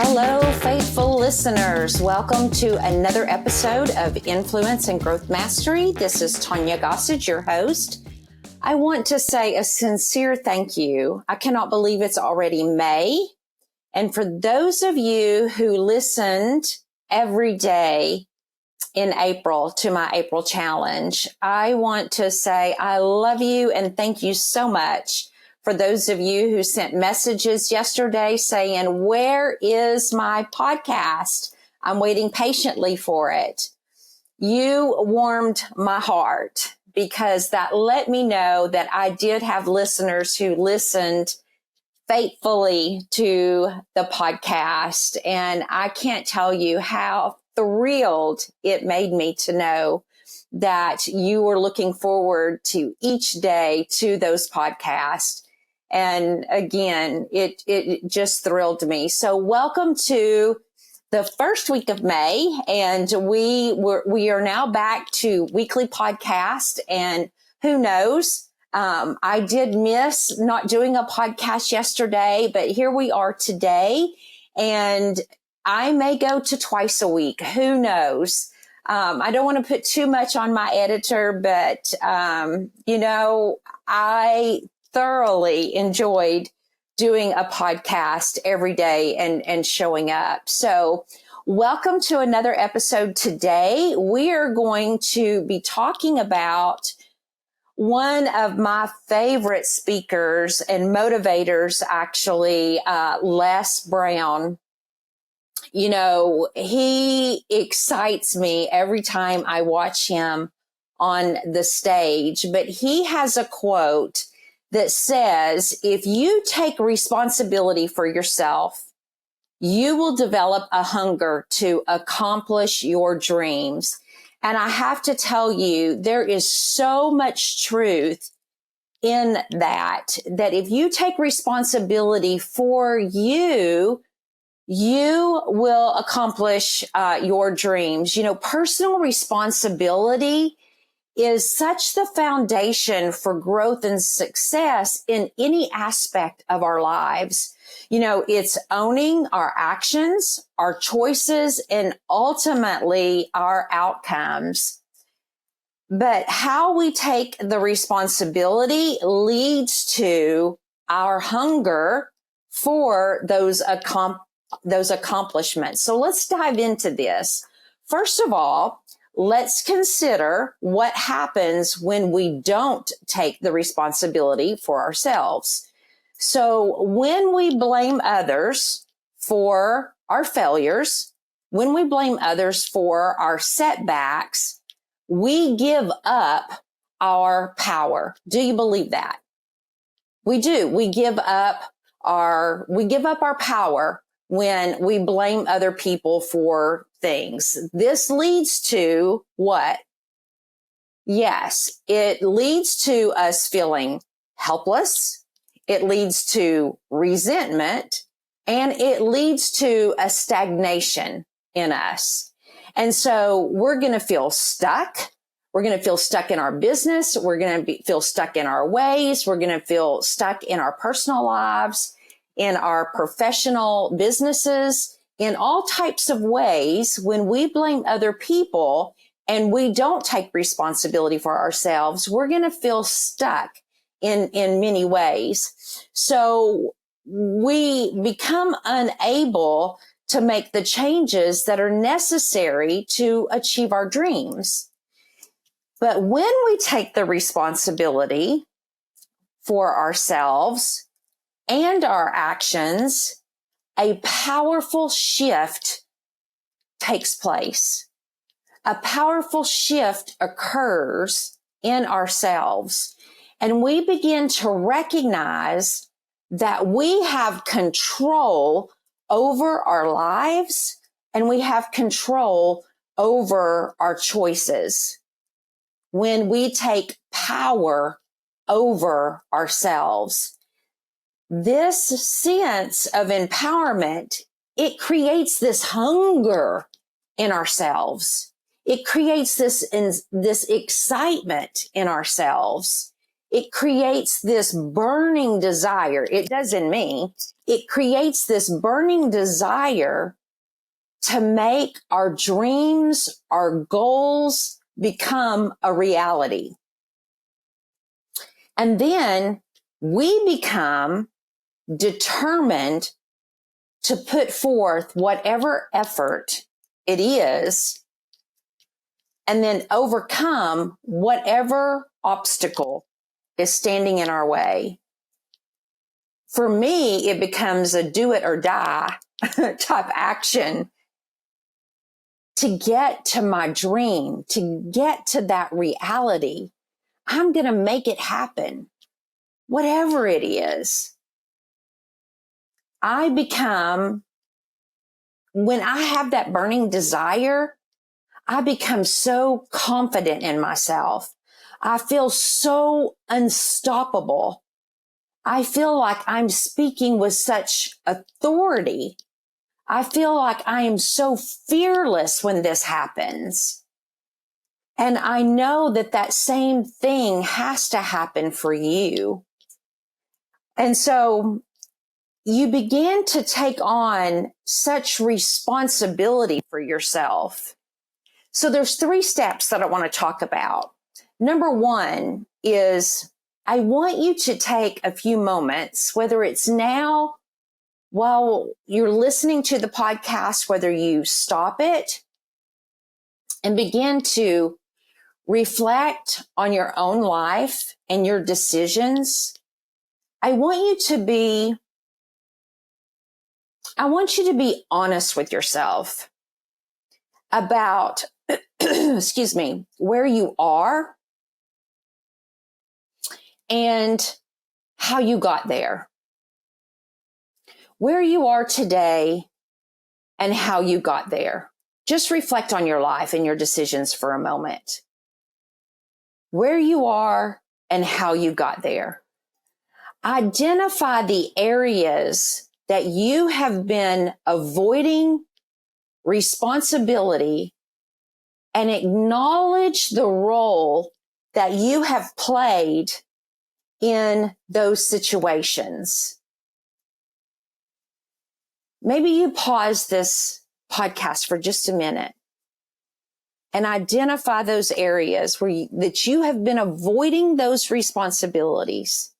Hello, faithful listeners. Welcome to another episode of Influence and Growth Mastery. This is Tonya Gossage, your host. I want to say a sincere thank you. I cannot believe it's already May. And for those of you who listened every day in April to my April challenge, I want to say I love you and thank you so much. For those of you who sent messages yesterday saying, where is my podcast? I'm waiting patiently for it. You warmed my heart because that let me know that I did have listeners who listened faithfully to the podcast. And I can't tell you how thrilled it made me to know that you were looking forward to each day to those podcasts. And again, it just thrilled me. So welcome to the first week of May. And we are now back to weekly podcast. And who knows? I did miss not doing a podcast yesterday, but here we are today. And I may go to twice a week. Who knows? I don't want to put too much on my editor, but, I thoroughly enjoyed doing a podcast every day and showing up. So welcome to another episode today. We are going to be talking about one of my favorite speakers and motivators, actually, Les Brown. You know, he excites me every time I watch him on the stage, but he has a quote that says, if you take responsibility for yourself, you will develop a hunger to accomplish your dreams. And I have to tell you, there is so much truth in that if you take responsibility for you, you will accomplish your dreams. You know, personal responsibility is such the foundation for growth and success in any aspect of our lives. You know, it's owning our actions, our choices, and ultimately our outcomes. But how we take the responsibility leads to our hunger for those accomplishments. So let's dive into this. First of all, let's consider what happens when we don't take the responsibility for ourselves. So when we blame others for our failures, when we blame others for our setbacks, we give up our power. Do you believe that? We do. We give up our power when we blame other people for things. This leads to what? Yes, it leads to us feeling helpless. It leads to resentment, and it leads to a stagnation in us. And so we're going to feel stuck. We're going to feel stuck in our business. We're going to feel stuck in our ways. We're going to feel stuck in our personal lives, in our professional businesses, in all types of ways. When we blame other people and we don't take responsibility for ourselves, we're going to feel stuck in many ways. So we become unable to make the changes that are necessary to achieve our dreams. But when we take the responsibility for ourselves and our actions, a powerful shift takes place. A powerful shift occurs in ourselves, and we begin to recognize that we have control over our lives and we have control over our choices. When we take power over ourselves, this sense of empowerment, it creates this hunger in ourselves. It creates this excitement in ourselves. it creates this burning desire. It does in me. It creates this burning desire to make our dreams, our goals become a reality. And then we become determined to put forth whatever effort it is and then overcome whatever obstacle is standing in our way. For me, it becomes a do it or die type action to get to my dream, to get to that reality. I'm going to make it happen, whatever it is. When I have that burning desire, I become so confident in myself. I feel so unstoppable. I feel like I'm speaking with such authority. I feel like I am so fearless when this happens. And I know that that same thing has to happen for you. And so you begin to take on such responsibility for yourself. So there's 3 steps that I want to talk about. Number 1 is I want you to take a few moments, whether it's now while you're listening to the podcast, whether you stop it and begin to reflect on your own life and your decisions. I want you to be honest with yourself about, excuse me, where you are and how you got there. Where you are today and how you got there. Just reflect on your life and your decisions for a moment. Where you are and how you got there. Identify the areas that you have been avoiding responsibility and acknowledge the role that you have played in those situations. Maybe you pause this podcast for just a minute and identify those areas that you have been avoiding those responsibilities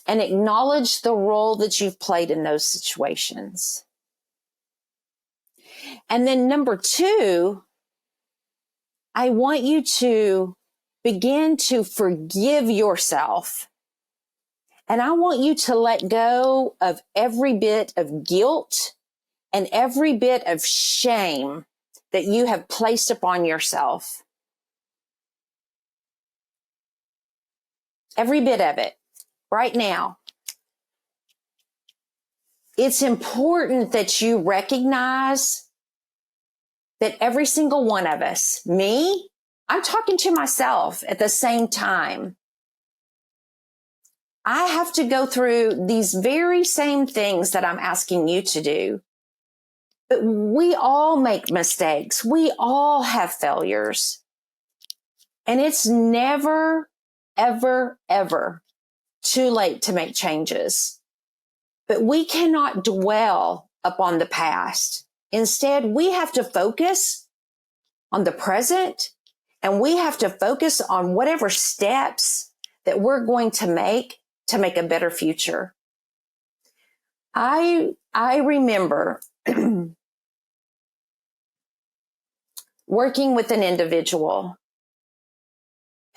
and acknowledge the role that you've played in those situations. And then number 2, I want you to begin to forgive yourself. And I want you to let go of every bit of guilt and every bit of shame that you have placed upon yourself. Every bit of it, right now. It's important that you recognize that every single one of us, me, I'm talking to myself at the same time. I have to go through these very same things that I'm asking you to do. But we all make mistakes. We all have failures. And it's never, ever, ever too late to make changes. But we cannot dwell upon the past. Instead, we have to focus on the present, and we have to focus on whatever steps that we're going to make a better future. I remember working with an individual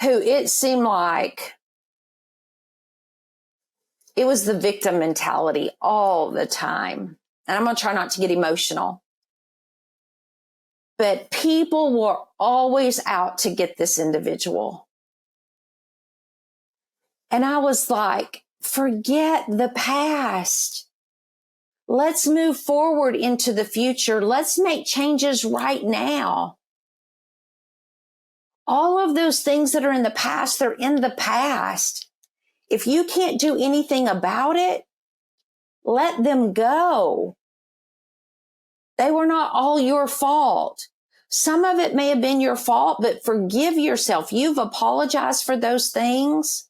who it seemed like it was the victim mentality all the time. And I'm going to try not to get emotional. But people were always out to get this individual. And I was like, forget the past. Let's move forward into the future. Let's make changes right now. All of those things that are in the past, they're in the past. If you can't do anything about it, let them go. They were not all your fault. Some of it may have been your fault, but forgive yourself. You've apologized for those things.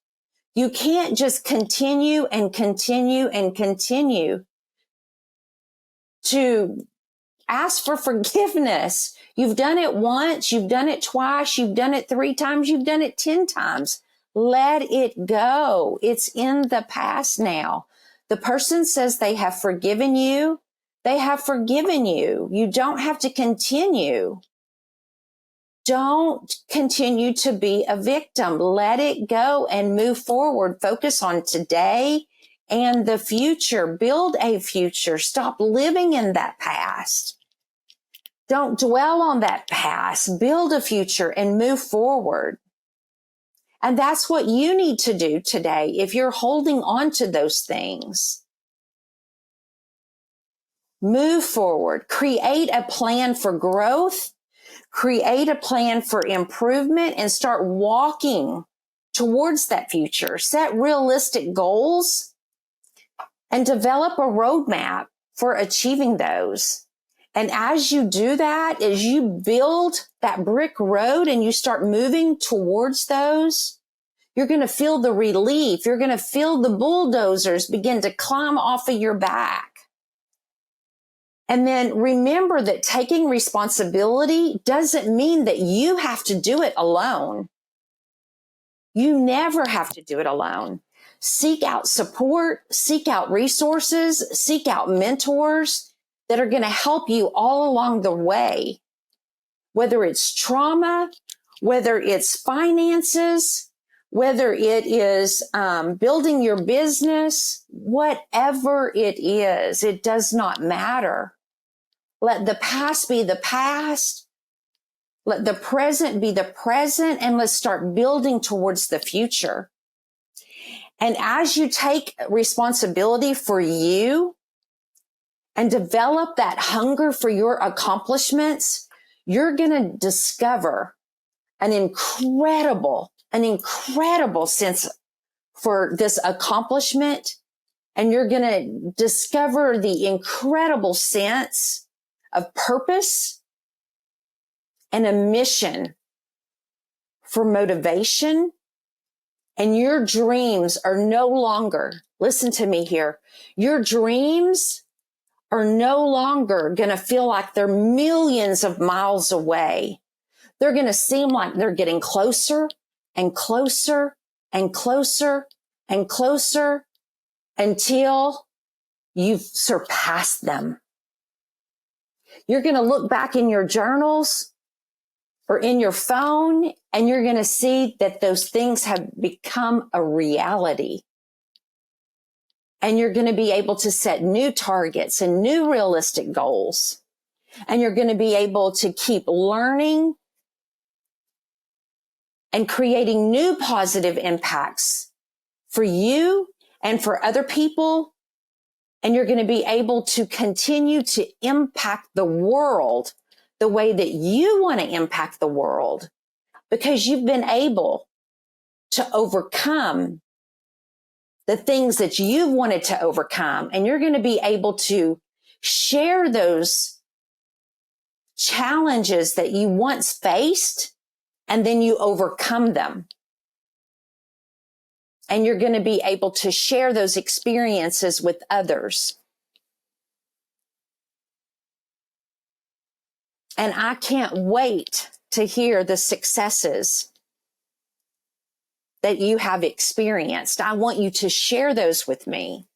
You can't just continue and continue and continue to ask for forgiveness. You've done it once, you've done it twice, you've done it 3 times, you've done it 10 times. Let it go. It's in the past now. The person says they have forgiven you. They have forgiven you. You don't have to continue. Don't continue to be a victim. Let it go and move forward. Focus on today and the future. Build a future. Stop living in that past. Don't dwell on that past. Build a future and move forward. And that's what you need to do today if you're holding on to those things. Move forward. Create a plan for growth. Create a plan for improvement and start walking towards that future. Set realistic goals and develop a roadmap for achieving those. And as you do that, as you build that brick road and you start moving towards those, you're going to feel the relief. You're going to feel the bulldozers begin to climb off of your back. And then remember that taking responsibility doesn't mean that you have to do it alone. You never have to do it alone. Seek out support, seek out resources, seek out mentors that are going to help you all along the way. Whether it's trauma, whether it's finances, whether it is building your business, whatever it is, it does not matter. Let the past be the past. Let the present be the present, and let's start building towards the future. And as you take responsibility for you and develop that hunger for your accomplishments, you're going to discover an incredible sense for this accomplishment. And you're going to discover the incredible sense of purpose and a mission for motivation. And your dreams are no longer, listen to me here, your dreams are no longer going to feel like they're millions of miles away. They're going to seem like they're getting closer and closer and closer and closer until you've surpassed them. You're going to look back in your journals or in your phone, and you're going to see that those things have become a reality. And you're going to be able to set new targets and new realistic goals. And you're going to be able to keep learning and creating new positive impacts for you and for other people. And you're going to be able to continue to impact the world the way that you want to impact the world, because you've been able to overcome the things that you've wanted to overcome. And you're going to be able to share those challenges that you once faced, and then you overcome them. And you're going to be able to share those experiences with others. And I can't wait to hear the successes that you have experienced. I want you to share those with me.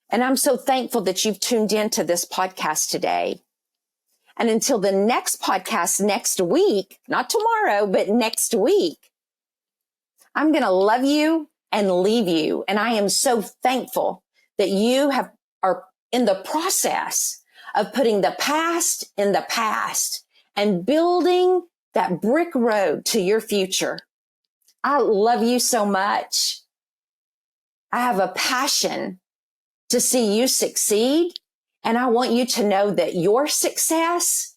And I'm so thankful that you've tuned into this podcast today. And until the next podcast next week, not tomorrow, but next week, I'm going to love you and leave you. And I am so thankful that you are in the process of putting the past in the past and building that brick road to your future. I love you so much. I have a passion to see you succeed. And I want you to know that your success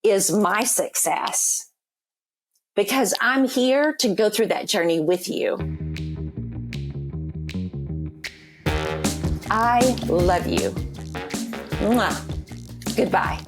is my success, because I'm here to go through that journey with you. I love you. Mwah. Goodbye.